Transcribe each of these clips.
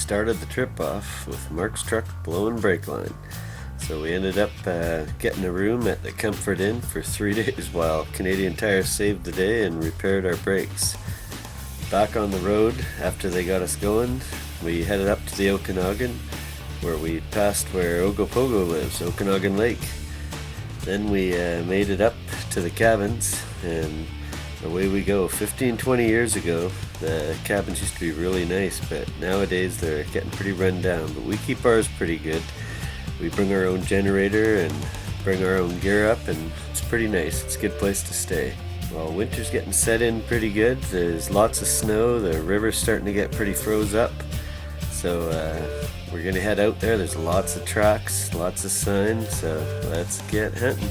started the trip off with Marc's truck blowing brake line. So we ended up getting a room at the Comfort Inn for 3 days while Canadian Tire saved the day and repaired our brakes. Back on the road after they got us going, we headed up to the Okanagan where we passed where Ogopogo lives, Okanagan Lake. Then we made it up to the cabins and away we go. 15-20 years ago the cabins used to be really nice, but nowadays they're getting pretty run down, but we keep ours pretty good. We bring our own generator and bring our own gear up, and it's pretty nice. It's a good place to stay. Well, winter's getting set in pretty good. There's lots of snow. The river's starting to get pretty froze up. So we're gonna head out there. There's lots of tracks, lots of signs, so let's get hunting.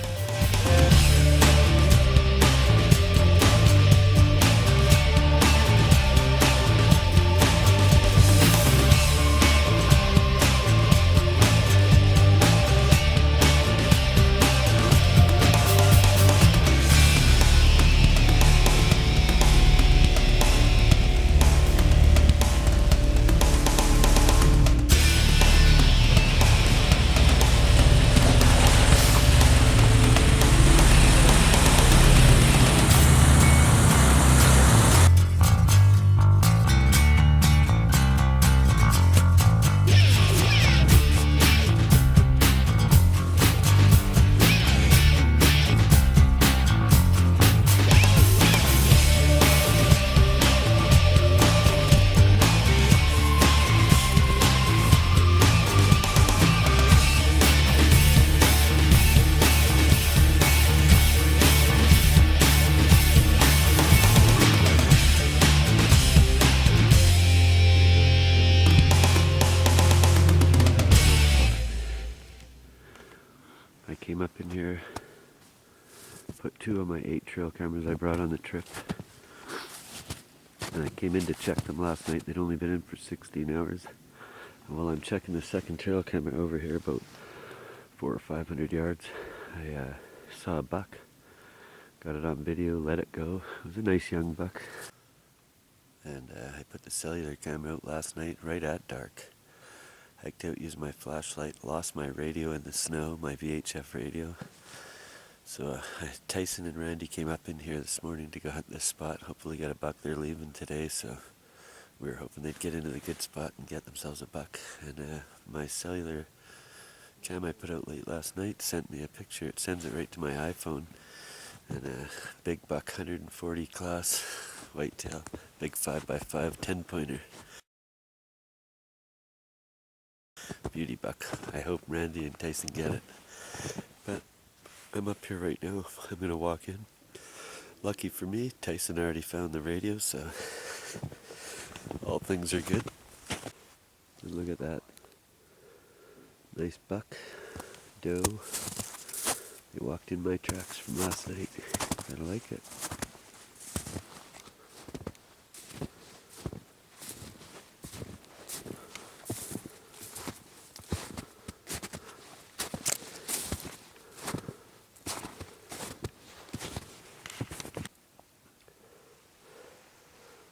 I came up in here, put 2 of my 8 trail cameras I brought on the trip, and I came in to check them last night. They'd only been in for 16 hours. And while I'm checking the second trail camera over here, about 400 or 500 yards, I saw a buck. Got it on video, let it go. It was a nice young buck. And I put the cellular camera out last night right at dark. Hiked out, used my flashlight, lost my radio in the snow, my VHF radio. So Tyson and Randy came up in here this morning to go hunt this spot. Hopefully get a buck. They're leaving today, so we were hoping they'd get into the good spot and get themselves a buck. And my cellular cam I put out late last night sent me a picture. It sends it right to my iPhone. And a big buck, 140 class, whitetail, big 5x5 10-pointer. Beauty buck. I hope Randy and Tyson get it. But I'm up here right now. I'm gonna walk in. Lucky for me, Tyson already found the radio, so all things are good. And look at that. Nice buck. Doe. They walked in my tracks from last night. I like it.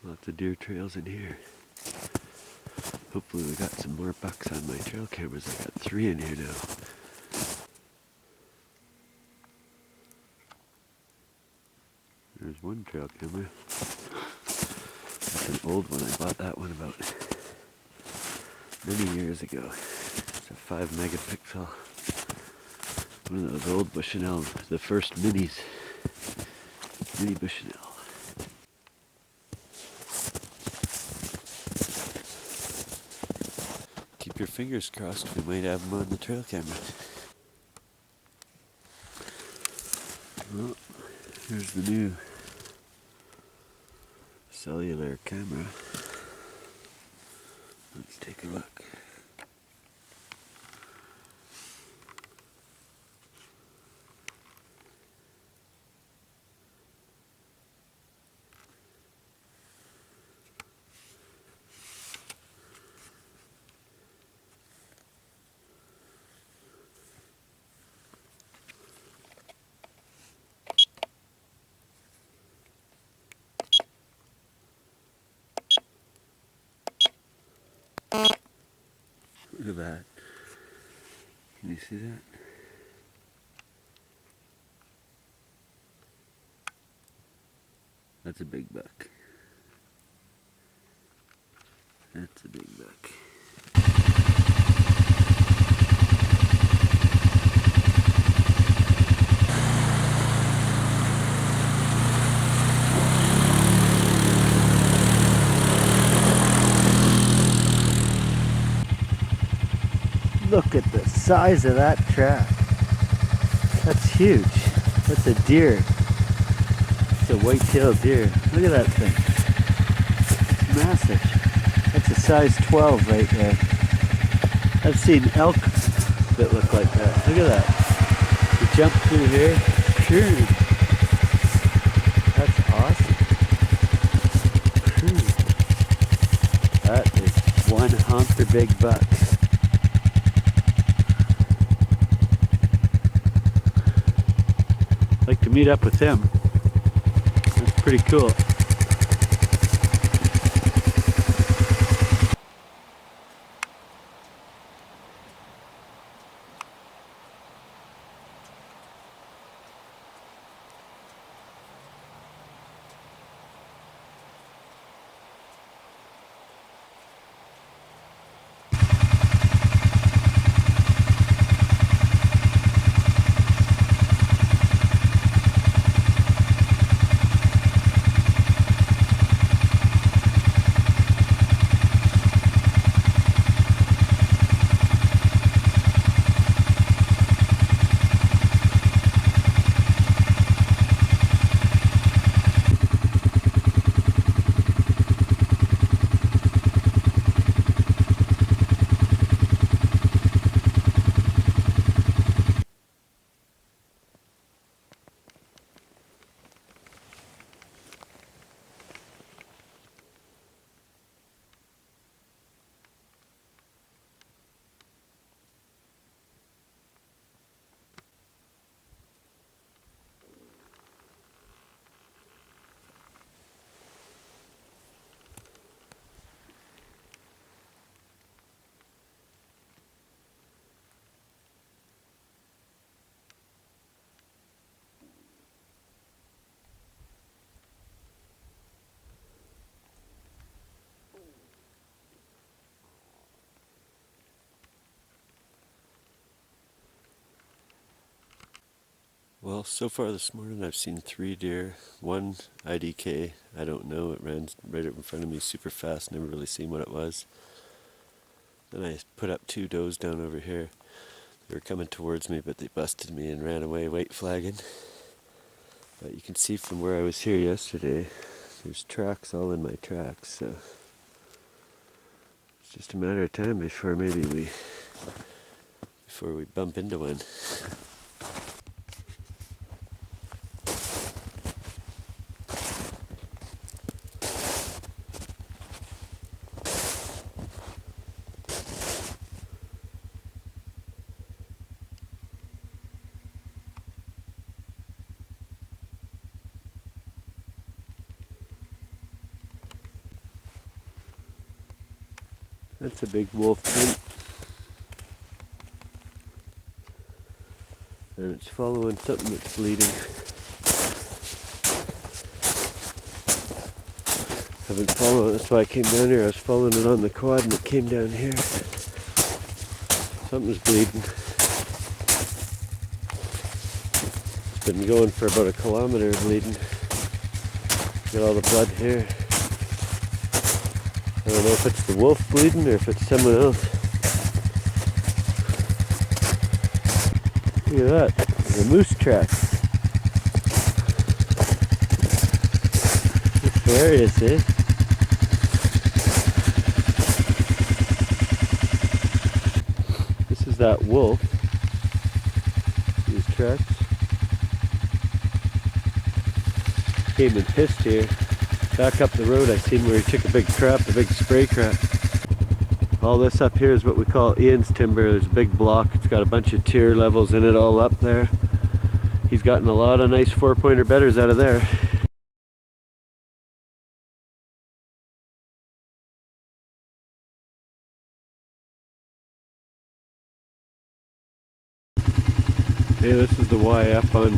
Lots of deer trails in here. Hopefully we got some more bucks on my trail cameras. I got 3 in here now. There's one trail camera. That's an old one. I bought that one about many years ago. It's a 5 megapixel. One of those old Bushnell, the first minis. Mini Bushnell. Keep your fingers crossed, we might have them on the trail camera. Well, here's the new cellular camera. Let's take a look. Look at that. Can you see that? That's a big buck. That's a big buck. Look at the size of that track. That's huge. That's a deer. It's a white-tailed deer. Look at that thing. It's massive. That's a size 12 right there. I've seen elk that look like that. Look at that. You jump through here. Phew. That's awesome. Phew. That is one honker big buck. I'd like to meet up with him. That's pretty cool. Well, so far this morning I've seen 3 deer, 1 IDK, I don't know, it ran right up in front of me super fast, never really seen what it was. Then I put up 2 does down over here. They were coming towards me, but they busted me and ran away white flagging. But you can see from where I was here yesterday, there's tracks all in my tracks, so it's just a matter of time before we bump into one. That's a big wolf print. And it's following something that's bleeding. I've been following it, that's why I came down here. I was following it on the quad and it came down here. Something's bleeding. It's been going for about 1 kilometer bleeding. Got all the blood here. I don't know if it's the wolf bleeding or if it's someone else. Look at that, the moose track. It's hilarious, eh? This is that wolf. These tracks. Came and pissed here. Back up the road I seen where he took a big trap, a big spray trap. All this up here is what we call Ian's timber. There's a big block. It's got a bunch of tier levels in it all up there. He's gotten a lot of nice 4-pointer bedders out of there. Hey, this is the Y up on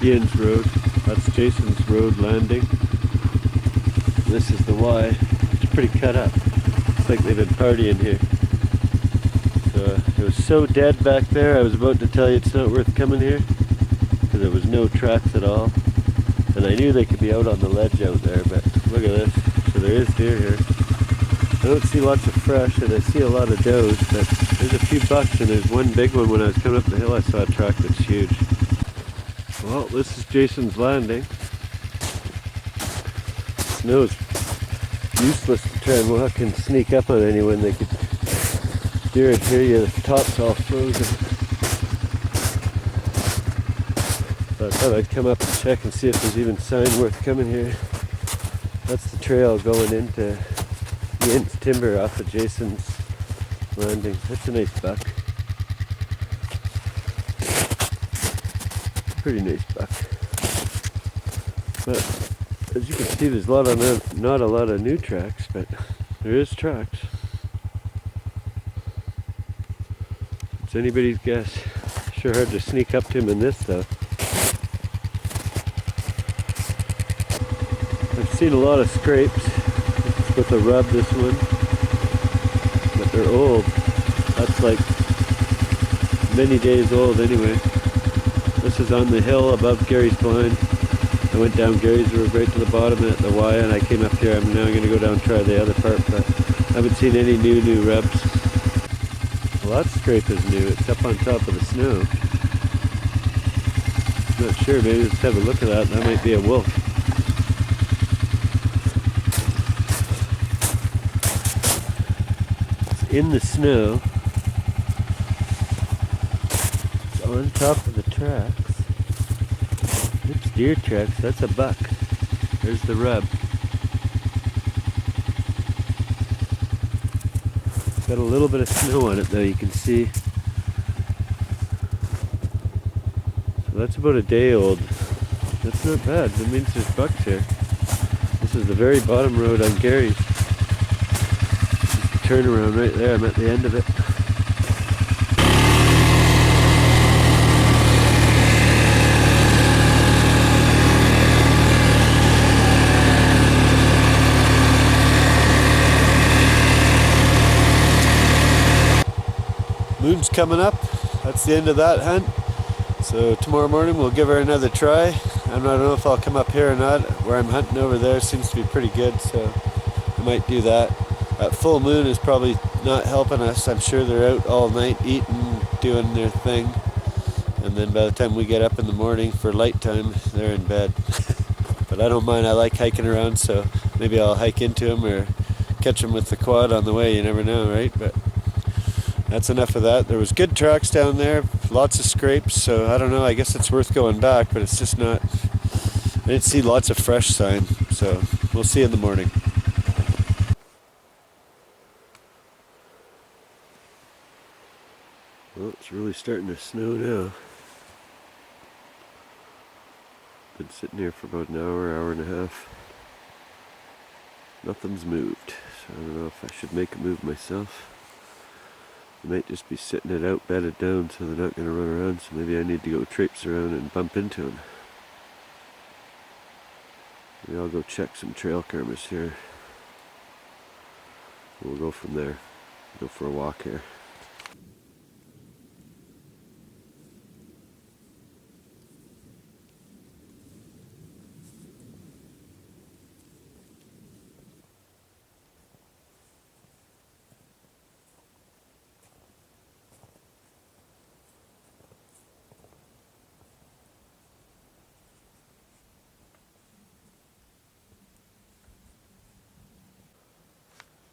Ian's road. That's Jason's road landing. This is the Y. It's pretty cut up. It's like they've been partying here. So it was so dead back there, I was about to tell you it's not worth coming here because there was no tracks at all. And I knew they could be out on the ledge out there, but look at this. So there is deer here. I don't see lots of fresh, and I see a lot of does, but there's a few bucks, and there's one big one. When I was coming up the hill, I saw a track that's huge. Well, this is Jason's landing. Snow's useless to try and walk and sneak up on anyone. They could deer would hear you, the top's all frozen. So I thought I'd come up and check and see if there's even sign worth coming here. That's the trail going into Ian's timber off of Jason's landing. That's a nice buck. Pretty nice buck. But as you can see, there's not a lot of new tracks, but there is tracks. It's anybody's guess. Sure hard to sneak up to him in this though. I've seen a lot of scrapes. This is with a rub, this one. But they're old. That's like many days old anyway. This is on the hill above Gary's blind. I went down Gary's Road right to the bottom at the Y, and I came up here. I'm now going to go down and try the other part, but I haven't seen any new rubs. Well, that scrape is new. It's up on top of the snow. Not sure, maybe let's have a look at that. That might be a wolf. It's in the snow. It's on top of the tracks. It's deer tracks. That's a buck. There's the rub. Got a little bit of snow on it though, you can see. So that's about a day old. That's not bad. That means there's bucks here. This is the very bottom road on Gary's. Just a turnaround right there. I'm at the end of it. Moon's coming up. That's the end of that hunt. So tomorrow morning we'll give her another try. I don't know if I'll come up here or not. Where I'm hunting over there seems to be pretty good, so I might do that. That full moon is probably not helping us. I'm sure they're out all night eating, doing their thing. And then by the time we get up in the morning for light time, they're in bed. But I don't mind. I like hiking around, so maybe I'll hike into them or catch them with the quad on the way. You never know, right? But that's enough of that. There was good tracks down there, lots of scrapes, so I don't know, I guess it's worth going back, but it's just not, I didn't see lots of fresh sign, so we'll see in the morning. Well, it's really starting to snow now. Been sitting here for about an hour and a half. Nothing's moved, so I don't know if I should make a move myself. I might just be sitting it out, bedded down, so they're not going to run around, so maybe I need to go traipse around and bump into them. Maybe I'll go check some trail cameras here. We'll go from there. Go for a walk here.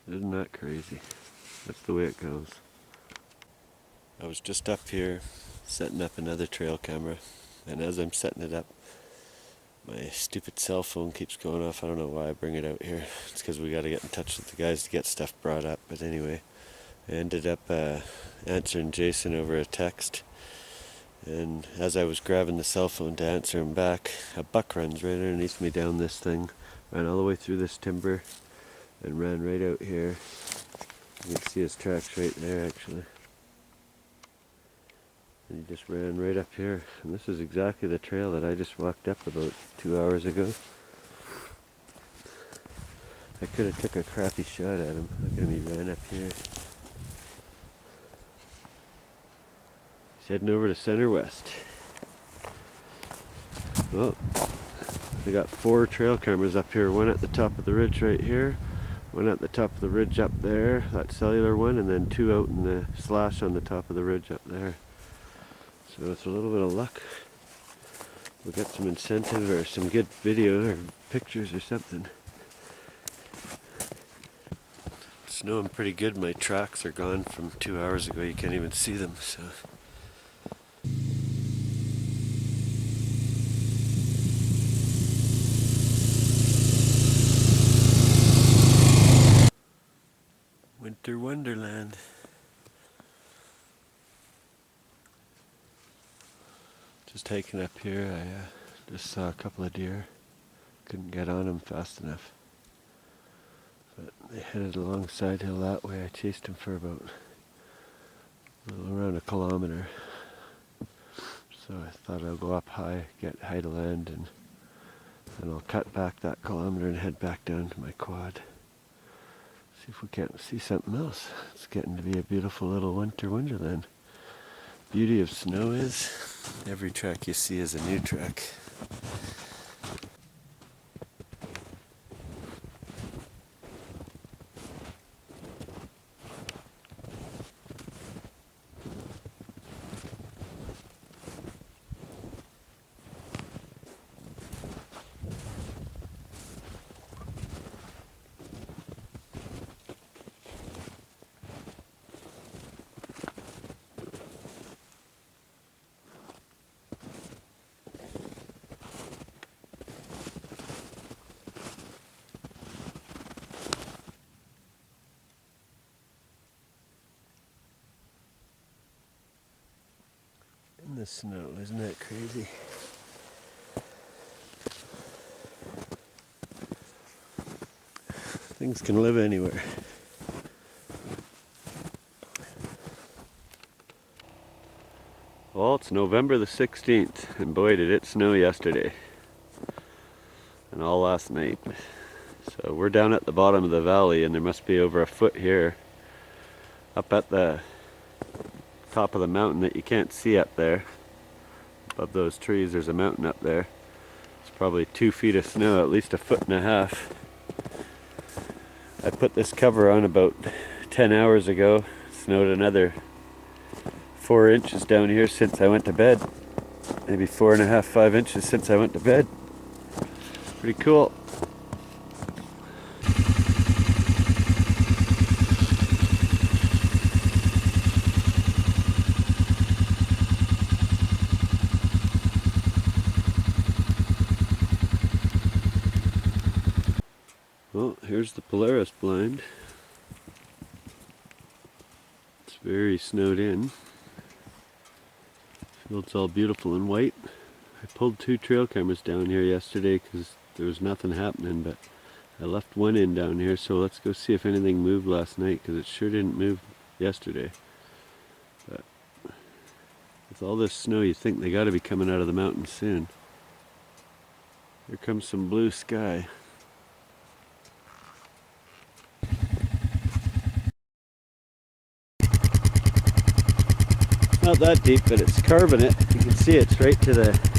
Isn't that crazy? That's the way it goes. I was just up here setting up another trail camera, and as I'm setting it up, my stupid cell phone keeps going off. I don't know why I bring it out here. It's because we got to get in touch with the guys to get stuff brought up. But anyway, I ended up answering Jason over a text, and as I was grabbing the cell phone to answer him back, a buck runs right underneath me down this thing, ran all the way through this timber, and ran right out here. You can see his tracks right there actually. And he just ran right up here. And this is exactly the trail that I just walked up about 2 hours ago. I could have took a crappy shot at him. Look at him, he ran up here. He's heading over to Center West. Well, they got 4 trail cameras up here. One at the top of the ridge right here. One at the top of the ridge up there, that cellular one, and then 2 out in the slash on the top of the ridge up there. So it's a little bit of luck. We'll get some incentive or some good video or pictures or something. It's snowing pretty good. My tracks are gone from 2 hours ago. You can't even see them. So. Winter Wonderland. Just hiking up here, I just saw a couple of deer. Couldn't get on them fast enough. But they headed along side hill that way. I chased them for about around a kilometer. So I thought I'll go up high, get high to land, and then I'll cut back that kilometer and head back down to my quad. See if we can't see something else. It's getting to be a beautiful little winter wonderland. Beauty of snow is every track you see is a new track. In the snow, isn't that crazy? Things can live anywhere. Well, it's November the 16th, and boy did it snow yesterday. And all last night. So we're down at the bottom of the valley, and there must be over a foot here. Up at the top of the mountain that you can't see up there. Above those trees, there's a mountain up there. It's probably 2 feet of snow, at least 1.5 feet. I put this cover on about 10 hours ago. It snowed another 4 inches down here since I went to bed. Maybe 4.5, 5 inches since I went to bed. Pretty cool. Well, here's the Polaris blind. It's very snowed in. Field's all beautiful and white. I pulled 2 trail cameras down here yesterday because there was nothing happening, but I left one in down here, so let's go see if anything moved last night, because it sure didn't move yesterday. But with all this snow, you think they got to be coming out of the mountains soon. Here comes some blue sky. Not that deep, but it's carving it. You can see it's right to the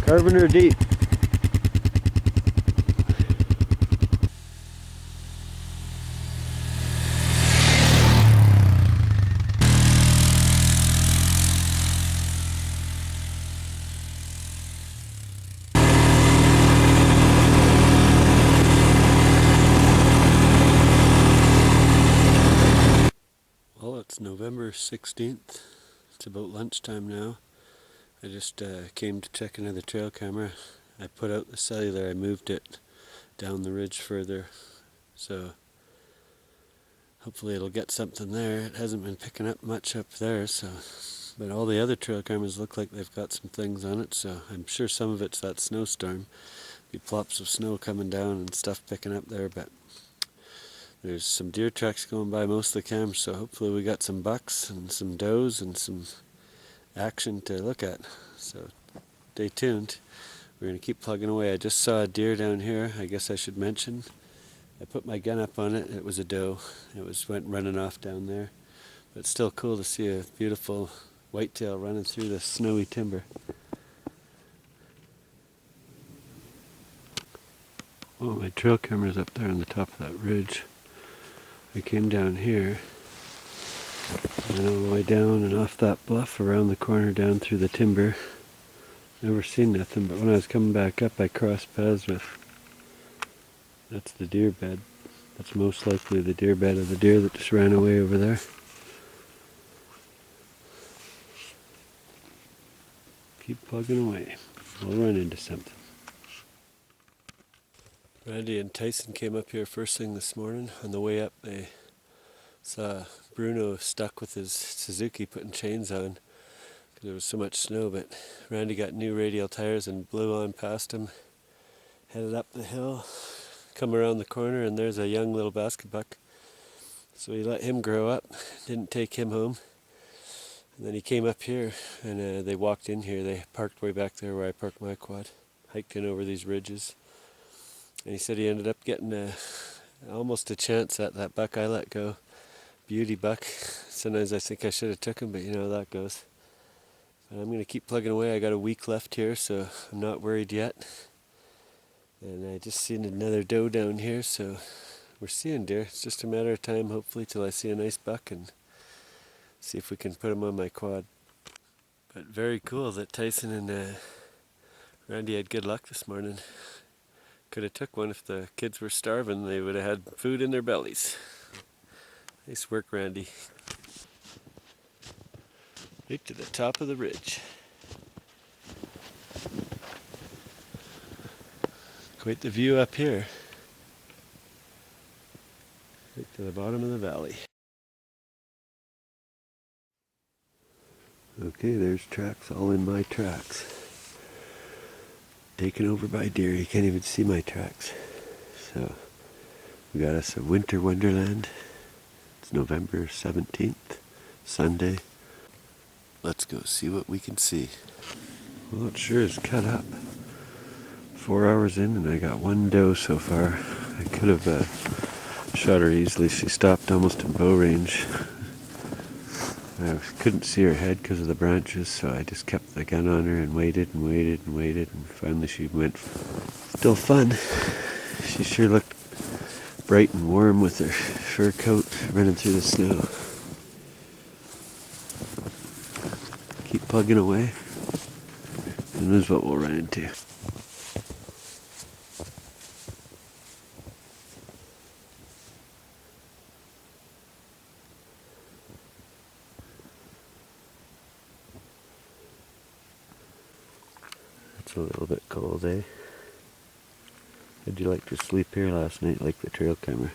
carving her deep. Well, it's November 16th. It's about lunchtime now. I just came to check another trail camera. I put out the cellular, I moved it down the ridge further, so hopefully it'll get something there. It hasn't been picking up much up there, so but all the other trail cameras look like they've got some things on it, so I'm sure some of it's that snowstorm. Be plops of snow coming down and stuff picking up there, but There's some deer tracks going by most of the cameras, so hopefully we got some bucks and some does and some action to look at. So stay tuned. We're going to keep plugging away. I just saw a deer down here, I guess I should mention. I put my gun up on it. It was a doe. Went running off down there. But it's still cool to see a beautiful whitetail running through the snowy timber. Oh, my trail camera's up there on the top of that ridge. I came down here, and all the way down and off that bluff, around the corner, down through the timber. Never seen nothing, but when I was coming back up, I crossed paths with, that's the deer bed. That's most likely the deer bed of the deer that just ran away over there. Keep plugging away. We'll run into something. Randy and Tyson came up here first thing this morning. On the way up, they saw Bruno stuck with his Suzuki putting chains on because there was so much snow, but Randy got new radial tires and blew on past him, headed up the hill, come around the corner, and there's a young little basket buck. So he let him grow up, didn't take him home. And then he came up here, and they walked in here. They parked way back there where I parked my quad, hiked in over these ridges. And he said he ended up getting almost a chance at that buck I let go. Beauty buck. Sometimes I think I should have took him, but you know how that goes. But I'm going to keep plugging away. I got a week left here, so I'm not worried yet. And I just seen another doe down here, so we're seeing deer. It's just a matter of time, hopefully, till I see a nice buck and see if we can put him on my quad. But very cool that Tyson and Randy had good luck this morning. Could have took one if the kids were starving. They would have had food in their bellies. Nice work, Randy. Right to the top of the ridge. Quite the view up here. Right to the bottom of the valley. Okay, there's tracks all in my tracks. Taken over by deer. You can't even see my tracks. So we got us a Winter Wonderland. It's November 17th, Sunday. Let's go see what we can see. Well, it sure is cut up. 4 hours in and I got one doe so far. I could have shot her easily. She stopped almost in bow range. I couldn't see her head because of the branches, so I just kept the gun on her and waited and waited and waited, and finally she went. Still fun. She sure looked bright and warm with her fur coat running through the snow. Keep plugging away. Who knows what we'll run into. It's a little bit cold, eh? How'd you like to sleep here last night like the trail camera?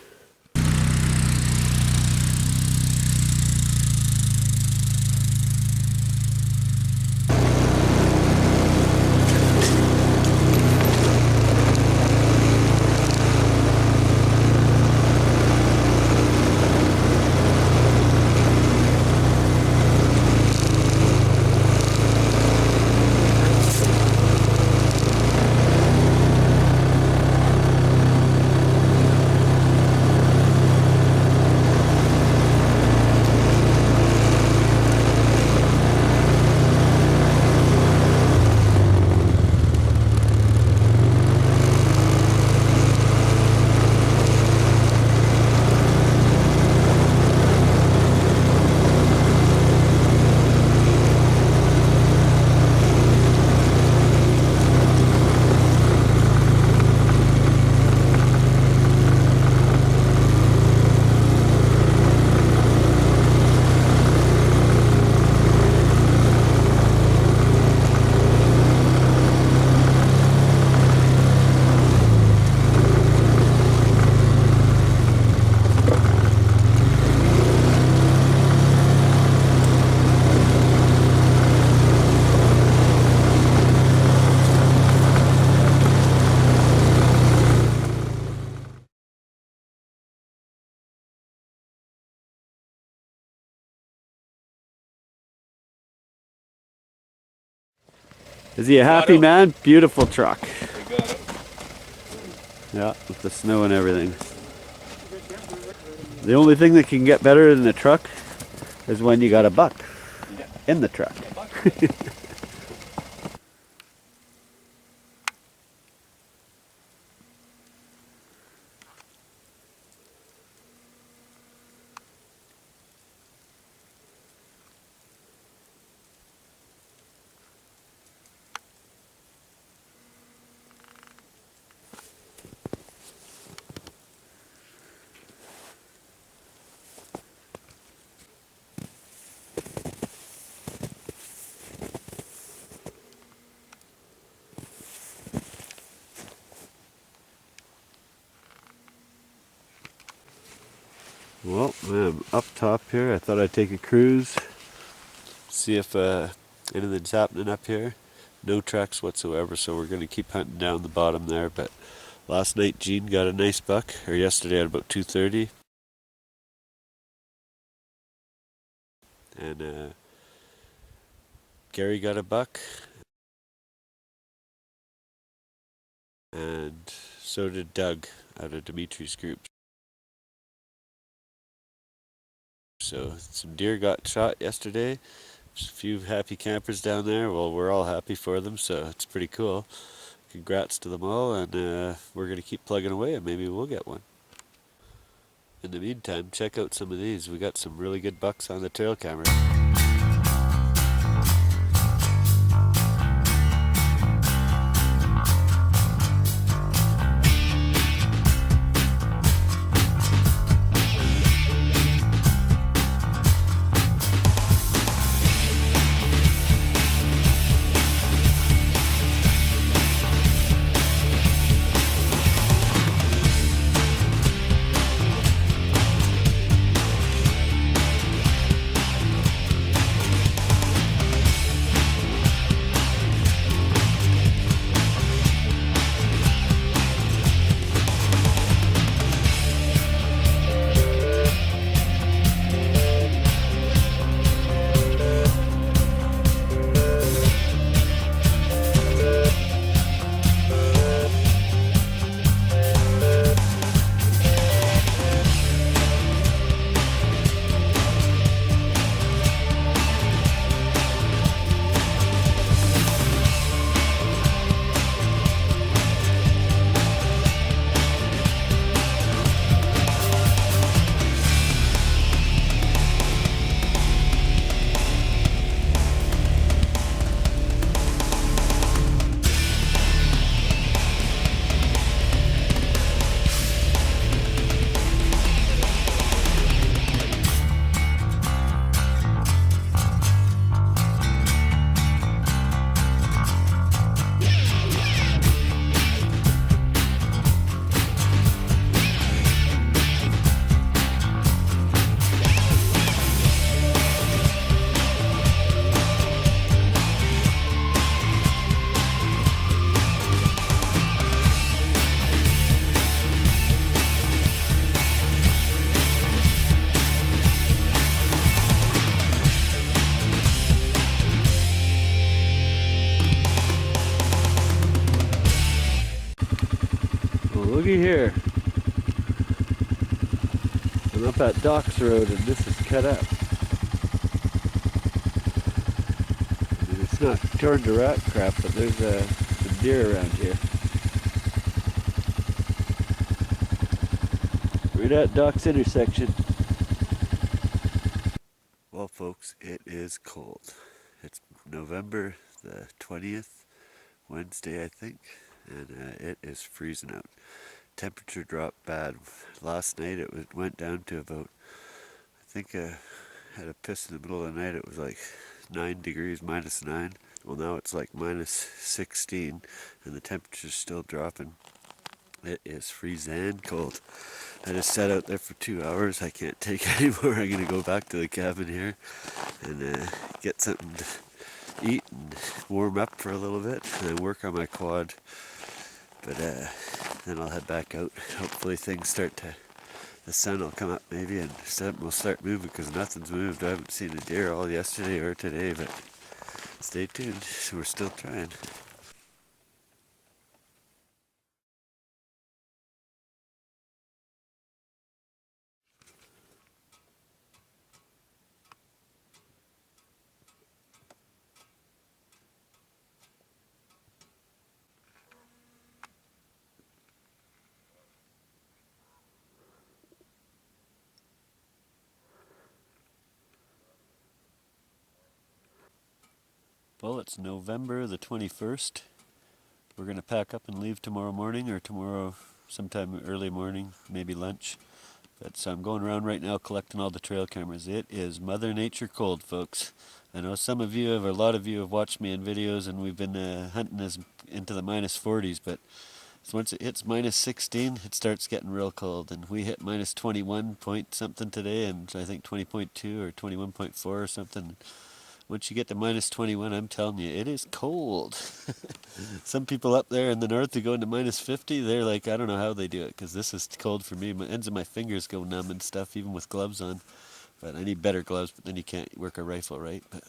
Is he a happy man? Beautiful truck. We got it. Yeah, with the snow and everything. The only thing that can get better than the truck is when you got a buck in the truck. Well, I'm up top here. I thought I'd take a cruise, see if anything's happening up here. No tracks whatsoever, so we're going to keep hunting down the bottom there. But last night Gene got a nice buck, or yesterday at about 2:30. And Gary got a buck, and so did Doug out of Dimitri's group. So some deer got shot yesterday. There's a few happy campers down there. Well, we're all happy for them, so it's pretty cool. Congrats to them all, and we're going to keep plugging away and maybe we'll get one. In the meantime, check out some of these. We got some really good bucks on the trail camera. Well, looky here. I'm up at Docks Road and this is cut up. I mean, it's not turned to rat crap, but there's some deer around here. Right at Docks intersection. Well, folks, it is cold. It's November the 20th, Wednesday, I think, and it is freezing out. Temperature dropped bad. Last night it went down to about, I think I had a piss in the middle of the night, it was like 9 degrees, -9. Well, now it's like -16, and the temperature's still dropping. It is freezing cold. I just sat out there for 2 hours. I can't take it anymore. I'm going to go back to the cabin here and get something to eat and warm up for a little bit and then work on my quad. But then I'll head back out. Hopefully things start to, the sun will come up maybe and something will start moving because nothing's moved. I haven't seen a deer all yesterday or today, but Stay tuned, we're still trying. Well, it's November the 21st. We're going to pack up and leave tomorrow morning, or tomorrow sometime early morning, maybe lunch. But so I'm going around right now collecting all the trail cameras. It is Mother Nature cold, folks. I know some of you have, or a lot of you have watched me in videos, and we've been hunting as into the minus 40s, but once it hits minus 16, it starts getting real cold. And we hit minus 21 point something today, and I think 20.2 or 21.4 or something. Once you get to minus 21, I'm telling you, it is cold. Some people up there in the north who go into minus 50, they're like, I don't know how they do it, because this is cold for me. My ends of my fingers go numb and stuff, even with gloves on. But I need better gloves, but then you can't work a rifle, right? But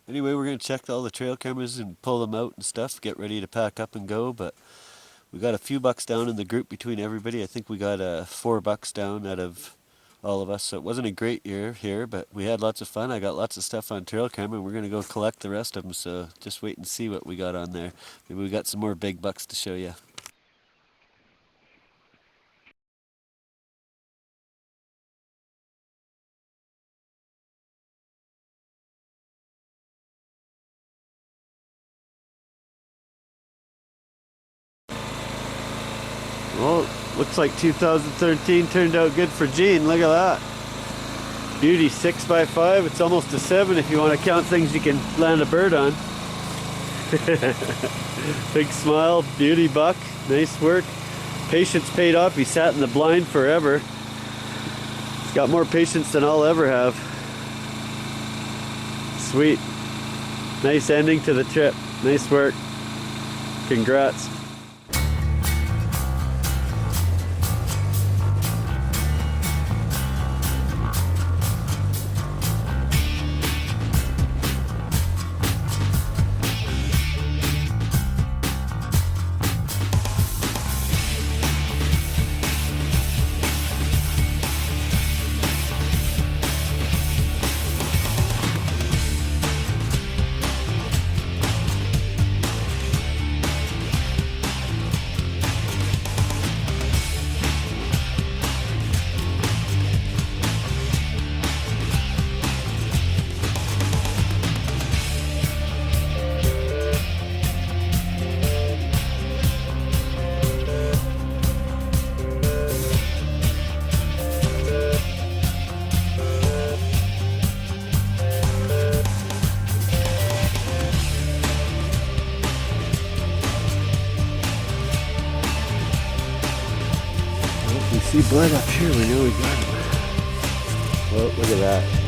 anyway, we're going to check all the trail cameras and pull them out and stuff, get ready to pack up and go. But we got a few bucks down in the group between everybody. I think we got 4 bucks down out of all of us. So it wasn't a great year here, but we had lots of fun. I got lots of stuff on trail camera, and we're going to go collect the rest of them. So just wait and see what we got on there. Maybe we got some more big bucks to show you. Well, looks like 2013 turned out good for Gene. Look at that. Beauty 6x5. It's almost a 7 if you want to count things you can land a bird on. Big smile, beauty buck. Nice work. Patience paid off. He sat in the blind forever. He's got more patience than I'll ever have. Sweet. Nice ending to the trip. Nice work. Congrats. See blood up here, we know we got it. Well, look at that.